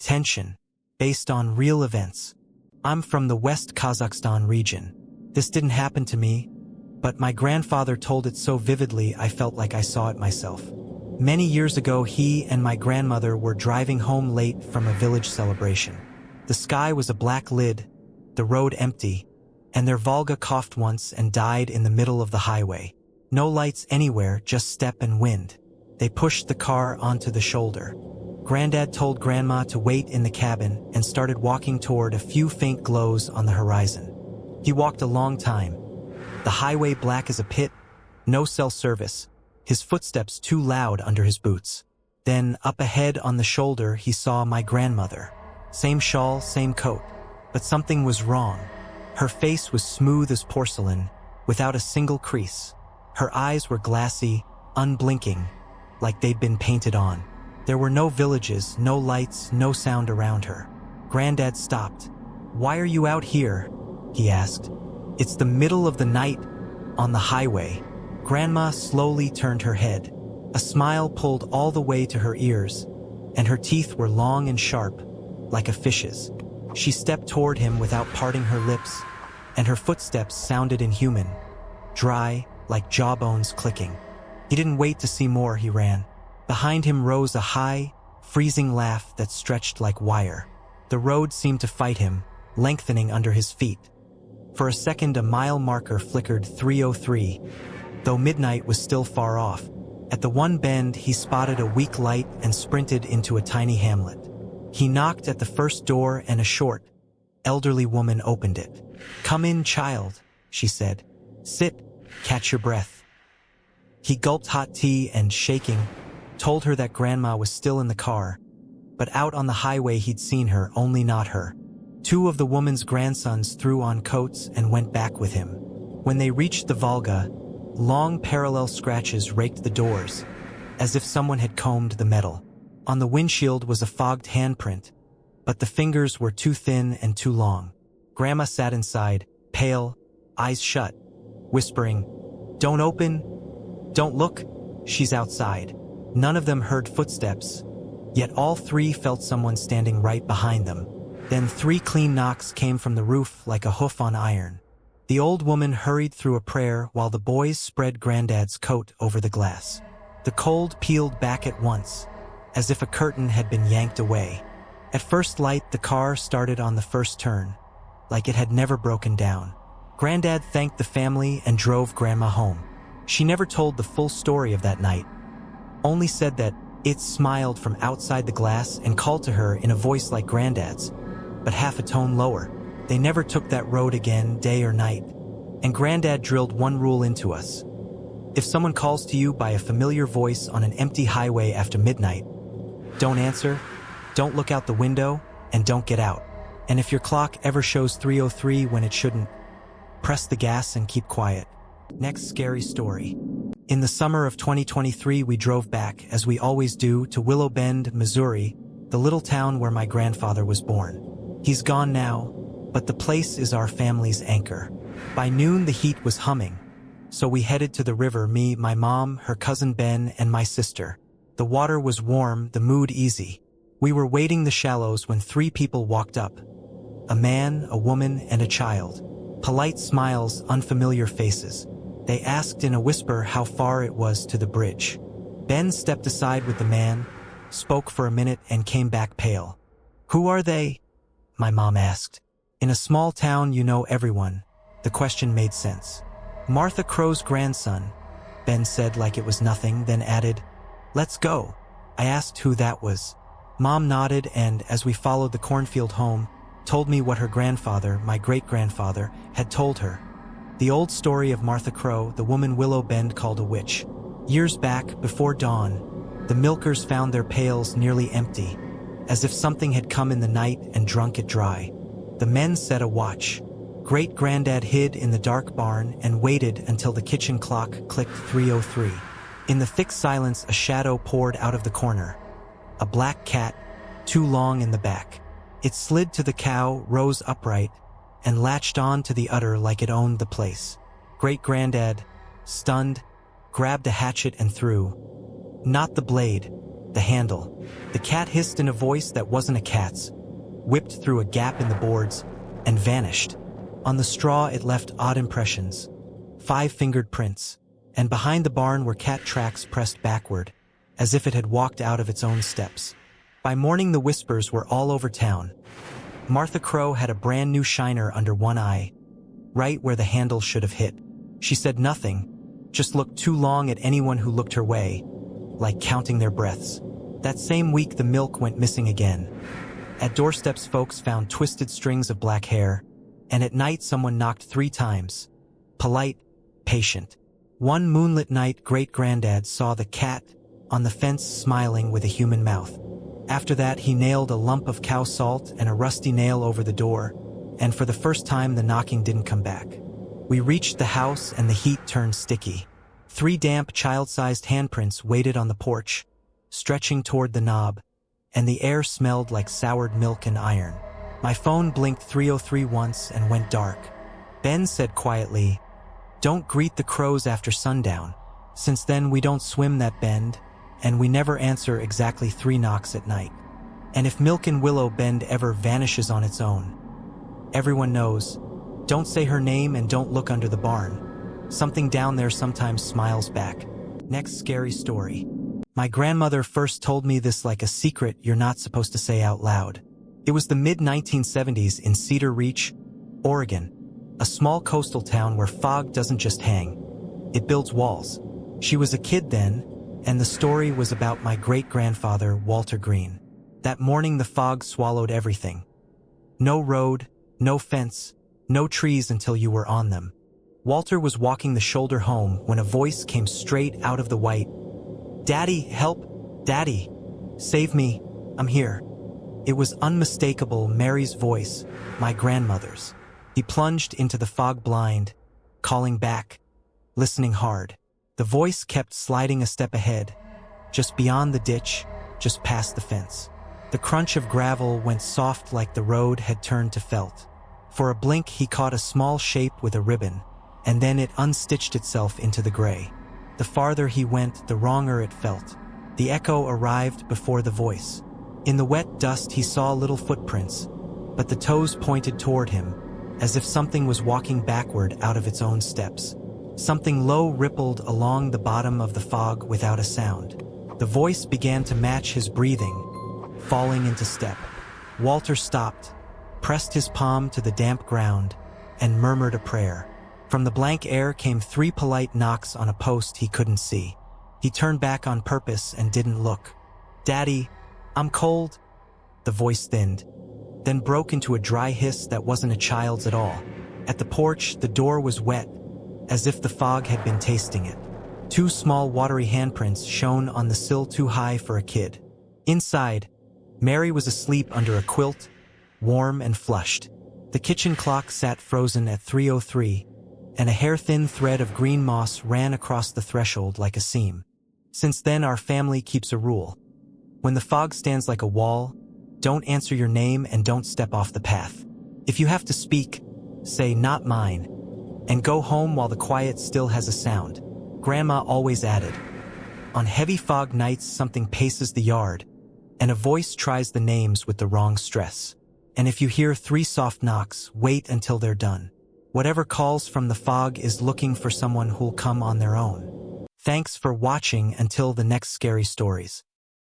tension, based on real events. I'm from the West Kazakhstan region. This didn't happen to me, but my grandfather told it so vividly I felt like I saw it myself. Many years ago, he and my grandmother were driving home late from a village celebration. The sky was a black lid, the road empty, and their Volga coughed once and died in the middle of the highway. No lights anywhere, just step and wind. They pushed the car onto the shoulder. Granddad told Grandma to wait in the cabin and started walking toward a few faint glows on the horizon. He walked a long time. The highway black as a pit, no cell service, his footsteps too loud under his boots. Then, up ahead on the shoulder, he saw my grandmother. Same shawl, same coat. But something was wrong. Her face was smooth as porcelain, without a single crease. Her eyes were glassy, unblinking, like they'd been painted on. There were no villages, no lights, no sound around her. Granddad stopped. "Why are you out here?" he asked. "It's the middle of the night, on the highway." Grandma slowly turned her head. A smile pulled all the way to her ears, and her teeth were long and sharp, like a fish's. She stepped toward him without parting her lips, and her footsteps sounded inhuman, dry, like jawbones clicking. He didn't wait to see more, he ran. Behind him rose a high, freezing laugh that stretched like wire. The road seemed to fight him, lengthening under his feet. For a second, a mile marker flickered 303, though midnight was still far off. At the one bend, he spotted a weak light and sprinted into a tiny hamlet. He knocked at the first door and a short, elderly woman opened it. "Come in, child," she said. "Sit, catch your breath." He gulped hot tea and, shaking, told her that Grandma was still in the car, but out on the highway he'd seen her, only not her. Two of the woman's grandsons threw on coats and went back with him. When they reached the Volga, long parallel scratches raked the doors, as if someone had combed the metal. On the windshield was a fogged handprint, but the fingers were too thin and too long. Grandma sat inside, pale, eyes shut, whispering, "Don't open, don't look, she's outside." None of them heard footsteps, yet all three felt someone standing right behind them. Then 3 clean knocks came from the roof like a hoof on iron. The old woman hurried through a prayer while the boys spread Granddad's coat over the glass. The cold peeled back at once, as if a curtain had been yanked away. At first light, the car started on the first turn, like it had never broken down. Granddad thanked the family and drove Grandma home. She never told the full story of that night, only said that it smiled from outside the glass and called to her in a voice like Granddad's, but half a tone lower. They never took that road again, day or night. And Granddad drilled one rule into us. If someone calls to you by a familiar voice on an empty highway after midnight, don't answer, don't look out the window, and don't get out. And if your clock ever shows 3:03 when it shouldn't, press the gas and keep quiet. Next scary story. In the summer of 2023, we drove back, as we always do, to Willow Bend, Missouri, the little town where my grandfather was born. He's gone now, but the place is our family's anchor. By noon, the heat was humming, so we headed to the river, me, my mom, her cousin Ben, and my sister. The water was warm, the mood easy. We were wading the shallows when 3 people walked up. A man, a woman, and a child. Polite smiles, unfamiliar faces. They asked in a whisper how far it was to the bridge. Ben stepped aside with the man, spoke for a minute, and came back pale. "Who are they?" my mom asked. "In a small town, you know everyone." The question made sense. "Martha Crow's grandson," Ben said like it was nothing, then added, "Let's go." I asked who that was. Mom nodded and, as we followed the cornfield home, told me what her grandfather, my great-grandfather, had told her. The old story of Martha Crow, the woman Willow Bend called a witch. Years back, before dawn, the milkers found their pails nearly empty, as if something had come in the night and drunk it dry. The men set a watch. Great-granddad hid in the dark barn and waited until the kitchen clock clicked 3:03. In the thick silence, a shadow poured out of the corner. A black cat, too long in the back. It slid to the cow, rose upright, and latched on to the udder like it owned the place. Great-granddad, stunned, grabbed a hatchet and threw. Not the blade, The handle. The cat hissed in a voice that wasn't a cat's, whipped through a gap in the boards, and vanished. On the straw it left odd impressions. 5-fingered prints. And behind the barn were cat tracks pressed backward, as if it had walked out of its own steps. By morning the whispers were all over town. Martha Crow had a brand new shiner under one eye, right where the handle should have hit. She said nothing, just looked too long at anyone who looked her way, like counting their breaths. That same week the milk went missing again. At doorsteps folks found twisted strings of black hair, and at night someone knocked 3 times. Polite, patient. One moonlit night great-granddad saw the cat on the fence smiling with a human mouth. After that he nailed a lump of cow salt and a rusty nail over the door, and for the first time the knocking didn't come back. We reached the house and the heat turned sticky. 3 damp child-sized handprints waited on the porch, stretching toward the knob, and the air smelled like soured milk and iron. My phone blinked 3:03 once and went dark. Ben said quietly, "Don't greet the crows after sundown." Since then we don't swim that bend, and we never answer exactly 3 knocks at night. And if Milk and Willow Bend ever vanishes on its own, everyone knows, don't say her name and don't look under the barn. Something down there sometimes smiles back. Next scary story. My grandmother first told me this like a secret you're not supposed to say out loud. It was the mid-1970s in Cedar Reach, Oregon, a small coastal town where fog doesn't just hang, it builds walls. She was a kid then, and the story was about my great-grandfather, Walter Green. That morning the fog swallowed everything. No road, no fence, no trees until you were on them. Walter was walking the shoulder home when a voice came straight out of the white. "Daddy, help! Daddy! Save me! I'm here!" It was unmistakable Mary's voice, my grandmother's. He plunged into the fog blind, calling back, listening hard. The voice kept sliding a step ahead, just beyond the ditch, just past the fence. The crunch of gravel went soft like the road had turned to felt. For a blink he caught a small shape with a ribbon, and then it unstitched itself into the gray. The farther he went, the wronger it felt. The echo arrived before the voice. In the wet dust he saw little footprints, but the toes pointed toward him, as if something was walking backward out of its own steps. Something low rippled along the bottom of the fog without a sound. The voice began to match his breathing, falling into step. Walter stopped, pressed his palm to the damp ground, and murmured a prayer. From the blank air came 3 polite knocks on a post he couldn't see. He turned back on purpose and didn't look. "Daddy, I'm cold." The voice thinned, then broke into a dry hiss that wasn't a child's at all. At the porch, the door was wet, as if the fog had been tasting it. 2 small watery handprints shone on the sill too high for a kid. Inside, Mary was asleep under a quilt, warm and flushed. The kitchen clock sat frozen at 3:03, and a hair-thin thread of green moss ran across the threshold like a seam. Since then our family keeps a rule. When the fog stands like a wall, don't answer your name and don't step off the path. If you have to speak, say "not mine," and go home while the quiet still has a sound. Grandma always added. On heavy fog nights something paces the yard, and a voice tries the names with the wrong stress. And if you hear 3 soft knocks, wait until they're done. Whatever calls from the fog is looking for someone who'll come on their own. Thanks for watching until the next scary stories.